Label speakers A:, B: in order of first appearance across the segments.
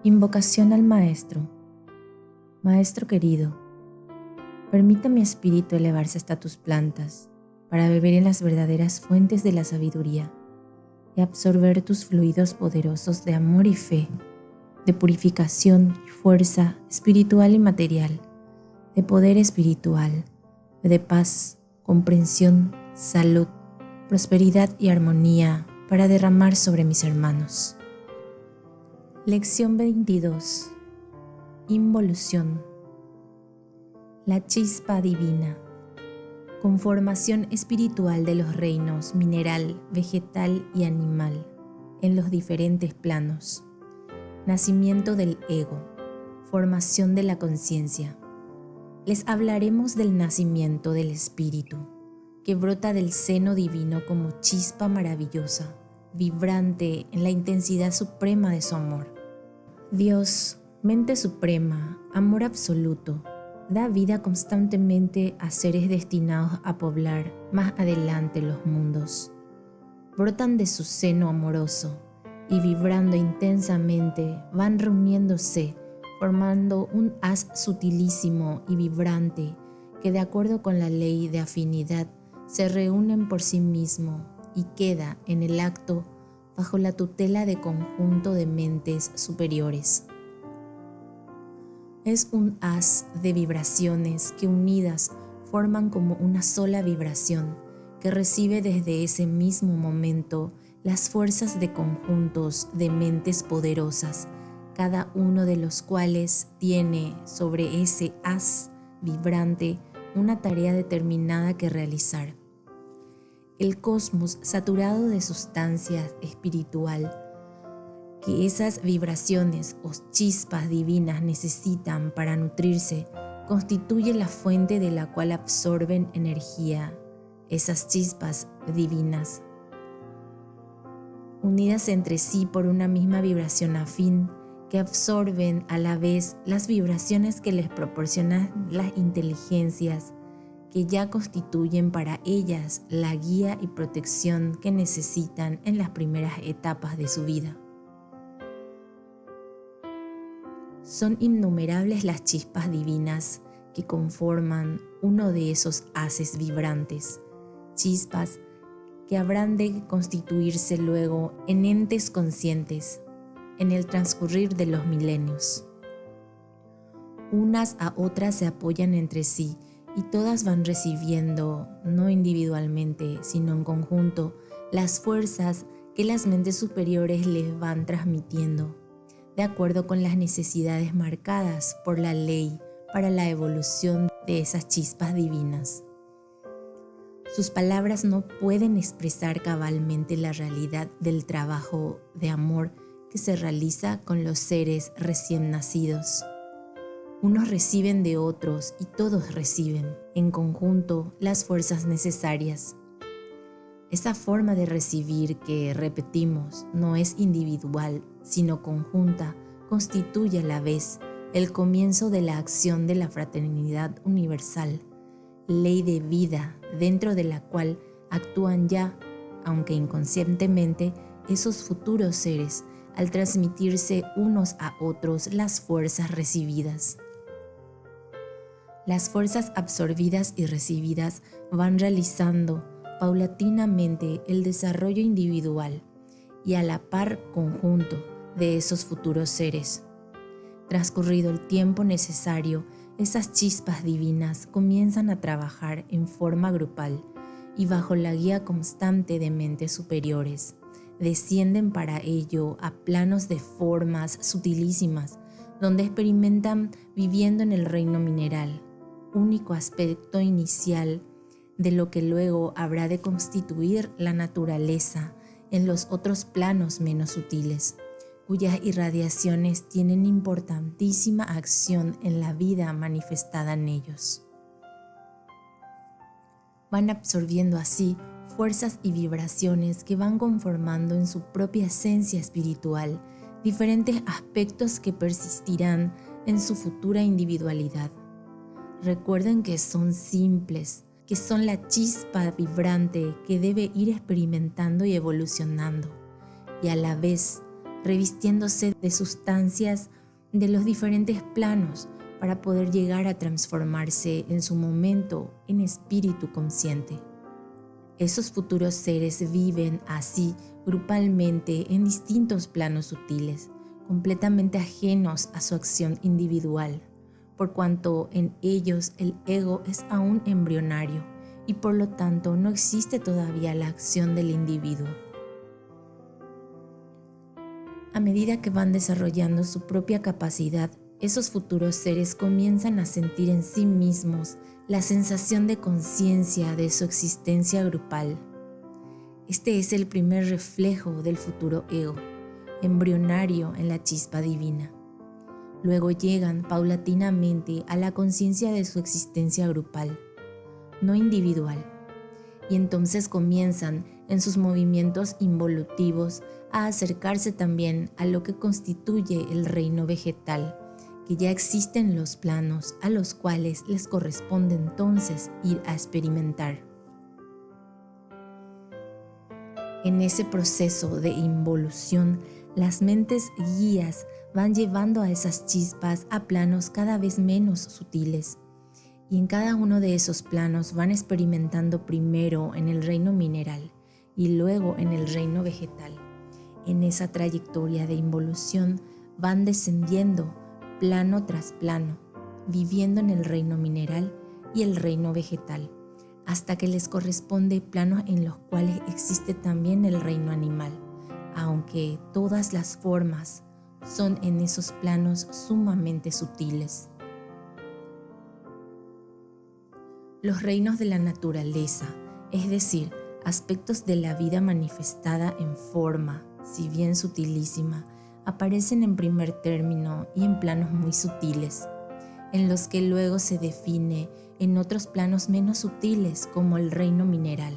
A: Invocación al Maestro. Maestro querido, permita a mi espíritu elevarse hasta tus plantas para beber en las verdaderas fuentes de la sabiduría y absorber tus fluidos poderosos de amor y fe, de purificación y fuerza espiritual y material, de poder espiritual, de paz, comprensión, salud, prosperidad y armonía para derramar sobre mis hermanos. Lección 22. Involución. La chispa divina. Conformación espiritual de los reinos mineral, vegetal y animal en los diferentes planos. Nacimiento del ego. Formación de la conciencia. Les hablaremos del nacimiento del espíritu, que brota del seno divino como chispa maravillosa, vibrante en la intensidad suprema de su amor. Dios, mente suprema, amor absoluto, da vida constantemente a seres destinados a poblar más adelante los mundos. Brotan de su seno amoroso y vibrando intensamente van reuniéndose, formando un haz sutilísimo y vibrante que de acuerdo con la ley de afinidad se reúnen por sí mismo y queda en el acto bajo la tutela de conjunto de mentes superiores. Es un haz de vibraciones que unidas forman como una sola vibración que recibe desde ese mismo momento las fuerzas de conjuntos de mentes poderosas, cada uno de los cuales tiene sobre ese haz vibrante una tarea determinada que realizar. El cosmos saturado de sustancia espiritual que esas vibraciones o chispas divinas necesitan para nutrirse constituye la fuente de la cual absorben energía esas chispas divinas. Unidas entre sí por una misma vibración afín que absorben a la vez las vibraciones que les proporcionan las inteligencias que ya constituyen para ellas la guía y protección que necesitan en las primeras etapas de su vida. Son innumerables las chispas divinas que conforman uno de esos haces vibrantes, chispas que habrán de constituirse luego en entes conscientes en el transcurrir de los milenios. Unas a otras se apoyan entre sí y todas van recibiendo, no individualmente, sino en conjunto, las fuerzas que las mentes superiores les van transmitiendo, de acuerdo con las necesidades marcadas por la ley para la evolución de esas chispas divinas. Sus palabras no pueden expresar cabalmente la realidad del trabajo de amor que se realiza con los seres recién nacidos. Unos reciben de otros y todos reciben, en conjunto, las fuerzas necesarias. Esa forma de recibir que, repetimos, no es individual, sino conjunta, constituye a la vez el comienzo de la acción de la fraternidad universal, ley de vida dentro de la cual actúan ya, aunque inconscientemente, esos futuros seres al transmitirse unos a otros las fuerzas recibidas. Las fuerzas absorbidas y recibidas van realizando paulatinamente el desarrollo individual y a la par conjunto de esos futuros seres. Transcurrido el tiempo necesario, esas chispas divinas comienzan a trabajar en forma grupal y bajo la guía constante de mentes superiores. Descienden para ello a planos de formas sutilísimas, donde experimentan viviendo en el reino mineral, único aspecto inicial de lo que luego habrá de constituir la naturaleza en los otros planos menos sutiles, cuyas irradiaciones tienen importantísima acción en la vida manifestada en ellos. Van absorbiendo así fuerzas y vibraciones que van conformando en su propia esencia espiritual diferentes aspectos que persistirán en su futura individualidad. Recuerden que son simples, que son la chispa vibrante que debe ir experimentando y evolucionando, y a la vez revistiéndose de sustancias de los diferentes planos para poder llegar a transformarse en su momento en espíritu consciente. Esos futuros seres viven así grupalmente en distintos planos sutiles, completamente ajenos a su acción individual, por cuanto en ellos el ego es aún embrionario y por lo tanto no existe todavía la acción del individuo. A medida que van desarrollando su propia capacidad, esos futuros seres comienzan a sentir en sí mismos la sensación de conciencia de su existencia grupal. Este es el primer reflejo del futuro ego, embrionario en la chispa divina. Luego llegan paulatinamente a la conciencia de su existencia grupal, no individual, y entonces comienzan en sus movimientos involutivos a acercarse también a lo que constituye el reino vegetal, que ya existen los planos a los cuales les corresponde entonces ir a experimentar. En ese proceso de involución, las mentes guías van llevando a esas chispas a planos cada vez menos sutiles, y en cada uno de esos planos van experimentando primero en el reino mineral y luego en el reino vegetal. En esa trayectoria de involución van descendiendo plano tras plano, viviendo en el reino mineral y el reino vegetal, hasta que les corresponde planos en los cuales existe también el reino animal, aunque todas las formas son en esos planos sumamente sutiles. Los reinos de la naturaleza, es decir, aspectos de la vida manifestada en forma, si bien sutilísima, aparecen en primer término y en planos muy sutiles, en los que luego se define en otros planos menos sutiles como el reino mineral.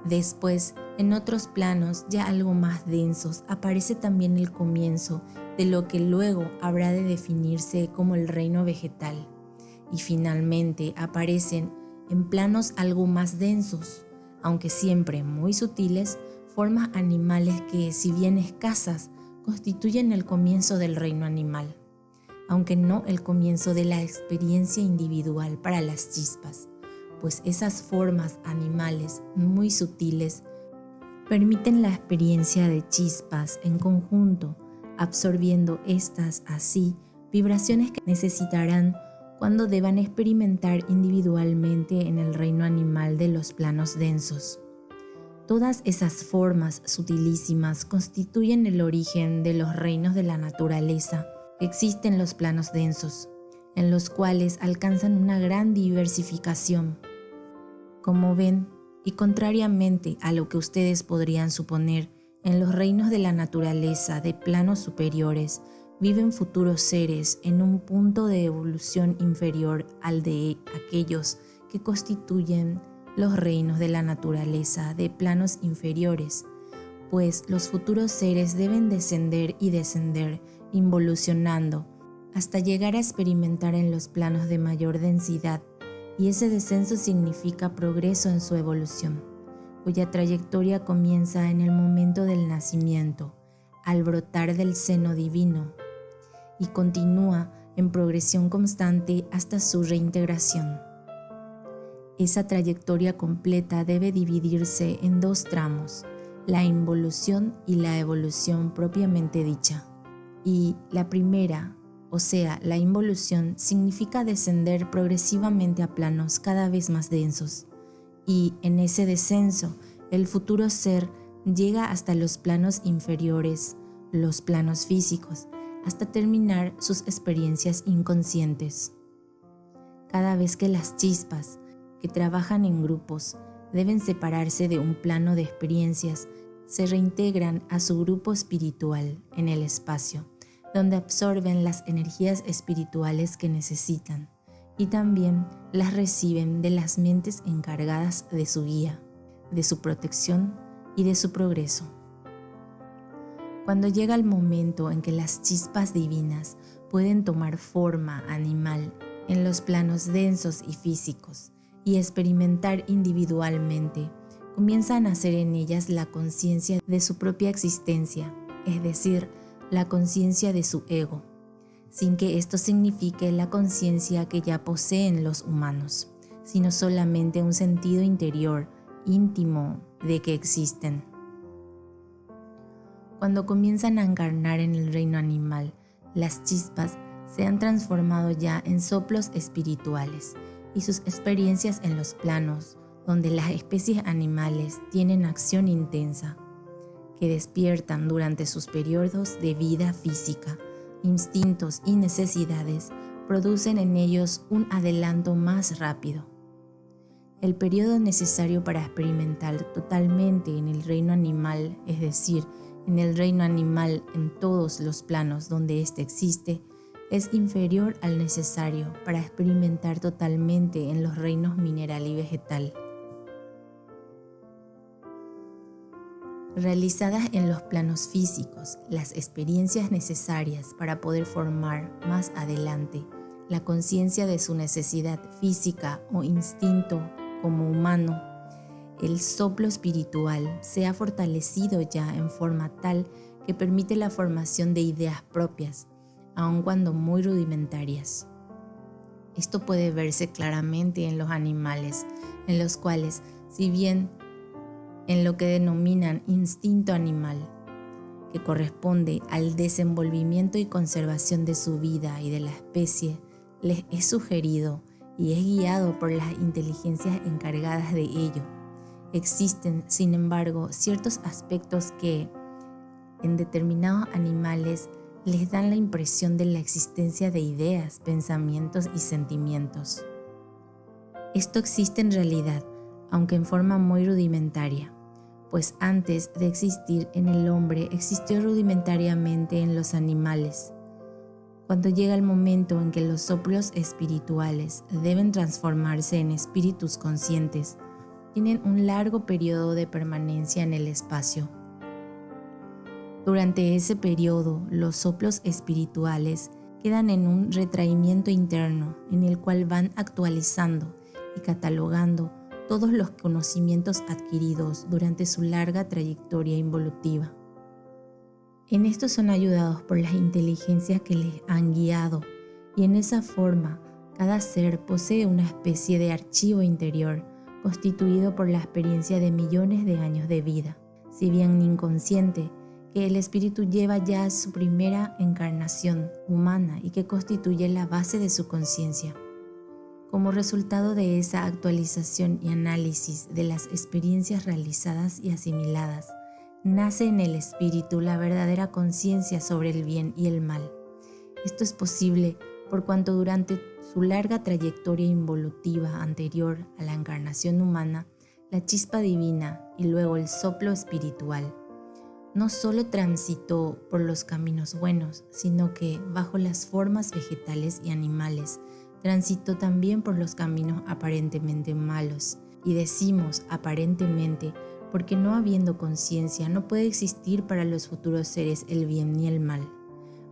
A: Después, en otros planos ya algo más densos, aparece también el comienzo de lo que luego habrá de definirse como el reino vegetal. Y finalmente aparecen en planos algo más densos, aunque siempre muy sutiles, formas animales que, si bien escasas, constituyen el comienzo del reino animal, aunque no el comienzo de la experiencia individual para las chispas, pues esas formas animales muy sutiles permiten la experiencia de chispas en conjunto, absorbiendo estas así vibraciones que necesitarán cuando deban experimentar individualmente en el reino animal de los planos densos. Todas esas formas sutilísimas constituyen el origen de los reinos de la naturaleza. Existen los planos densos, en los cuales alcanzan una gran diversificación. Como ven, y contrariamente a lo que ustedes podrían suponer, en los reinos de la naturaleza de planos superiores, viven futuros seres en un punto de evolución inferior al de aquellos que constituyen los reinos de la naturaleza de planos inferiores, pues los futuros seres deben descender y descender, involucionando, hasta llegar a experimentar en los planos de mayor densidad, y ese descenso significa progreso en su evolución, cuya trayectoria comienza en el momento del nacimiento, al brotar del seno divino, y continúa en progresión constante hasta su reintegración. Esa trayectoria completa debe dividirse en dos tramos, la involución y la evolución propiamente dicha. Y la primera, o sea, la involución, significa descender progresivamente a planos cada vez más densos. Y en ese descenso, el futuro ser llega hasta los planos inferiores, los planos físicos, hasta terminar sus experiencias inconscientes. Cada vez que las chispas, que trabajan en grupos, deben separarse de un plano de experiencias, se reintegran a su grupo espiritual en el espacio, donde absorben las energías espirituales que necesitan y también las reciben de las mentes encargadas de su guía, de su protección y de su progreso. Cuando llega el momento en que las chispas divinas pueden tomar forma animal en los planos densos y físicos y experimentar individualmente, comienza a nacer en ellas la conciencia de su propia existencia, es decir, la conciencia de su ego, sin que esto signifique la conciencia que ya poseen los humanos, sino solamente un sentido interior, íntimo, de que existen. Cuando comienzan a encarnar en el reino animal, las chispas se han transformado ya en soplos espirituales y sus experiencias en los planos, donde las especies animales tienen acción intensa, que despiertan durante sus periodos de vida física, instintos y necesidades, producen en ellos un adelanto más rápido. El periodo necesario para experimentar totalmente en el reino animal, es decir, en el reino animal en todos los planos donde éste existe, es inferior al necesario para experimentar totalmente en los reinos mineral y vegetal. Realizadas en los planos físicos, las experiencias necesarias para poder formar más adelante la conciencia de su necesidad física o instinto como humano, el soplo espiritual se ha fortalecido ya en forma tal que permite la formación de ideas propias, aun cuando muy rudimentarias. Esto puede verse claramente en los animales, en los cuales, si bien en lo que denominan instinto animal, que corresponde al desenvolvimiento y conservación de su vida y de la especie, les es sugerido y es guiado por las inteligencias encargadas de ello. Existen, sin embargo, ciertos aspectos que, en determinados animales, les dan la impresión de la existencia de ideas, pensamientos y sentimientos. Esto existe en realidad, aunque en forma muy rudimentaria, pues antes de existir en el hombre existió rudimentariamente en los animales. Cuando llega el momento en que los soplos espirituales deben transformarse en espíritus conscientes, tienen un largo periodo de permanencia en el espacio. Durante ese periodo, los soplos espirituales quedan en un retraimiento interno en el cual van actualizando y catalogando todos los conocimientos adquiridos durante su larga trayectoria involutiva. En esto son ayudados por las inteligencias que les han guiado, y en esa forma cada ser posee una especie de archivo interior constituido por la experiencia de millones de años de vida, si bien inconsciente, que el espíritu lleva ya su primera encarnación humana y que constituye la base de su conciencia. Como resultado de esa actualización y análisis de las experiencias realizadas y asimiladas, nace en el espíritu la verdadera conciencia sobre el bien y el mal. Esto es posible por cuanto durante su larga trayectoria involutiva anterior a la encarnación humana, la chispa divina y luego el soplo espiritual no solo transitó por los caminos buenos, sino que, bajo las formas vegetales y animales, transitó también por los caminos aparentemente malos. Y decimos aparentemente porque no habiendo conciencia no puede existir para los futuros seres el bien ni el mal.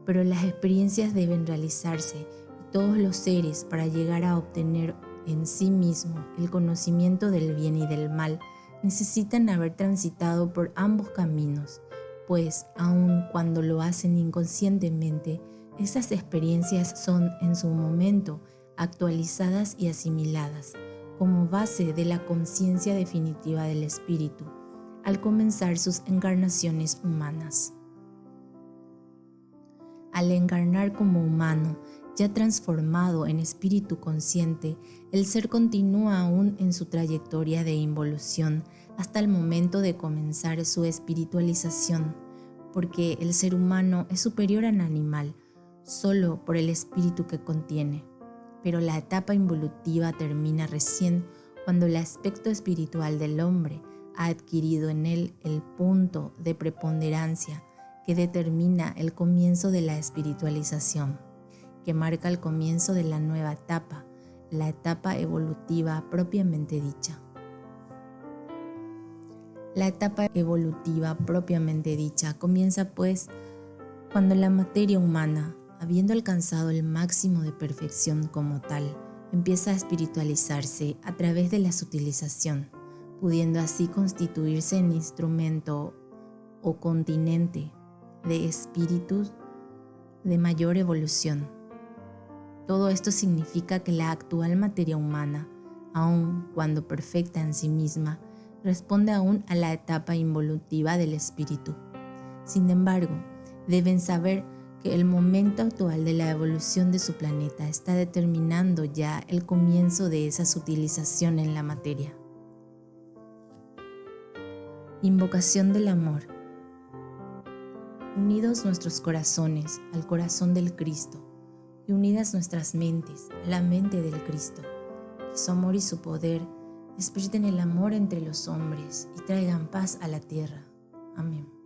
A: Pero las experiencias deben realizarse y todos los seres, para llegar a obtener en sí mismo el conocimiento del bien y del mal, necesitan haber transitado por ambos caminos, pues aun cuando lo hacen inconscientemente, esas experiencias son en su momento actualizadas y asimiladas como base de la conciencia definitiva del espíritu al comenzar sus encarnaciones humanas. Al encarnar como humano, ya transformado en espíritu consciente, el ser continúa aún en su trayectoria de involución hasta el momento de comenzar su espiritualización, porque el ser humano es superior al animal solo por el espíritu que contiene. Pero la etapa involutiva termina recién cuando el aspecto espiritual del hombre ha adquirido en él el punto de preponderancia que determina el comienzo de la espiritualización, que marca el comienzo de la nueva etapa, la etapa evolutiva propiamente dicha. La etapa evolutiva propiamente dicha comienza pues cuando la materia humana, habiendo alcanzado el máximo de perfección como tal, empieza a espiritualizarse a través de la sutilización, pudiendo así constituirse en instrumento o continente de espíritus de mayor evolución. Todo esto significa que la actual materia humana, aun cuando perfecta en sí misma, responde aún a la etapa involutiva del espíritu. Sin embargo, deben saber que el momento actual de la evolución de su planeta está determinando ya el comienzo de esa sutilización en la materia. Invocación del amor. Unidos nuestros corazones al corazón del Cristo y unidas nuestras mentes a la mente del Cristo, que su amor y su poder despierten el amor entre los hombres y traigan paz a la tierra. Amén.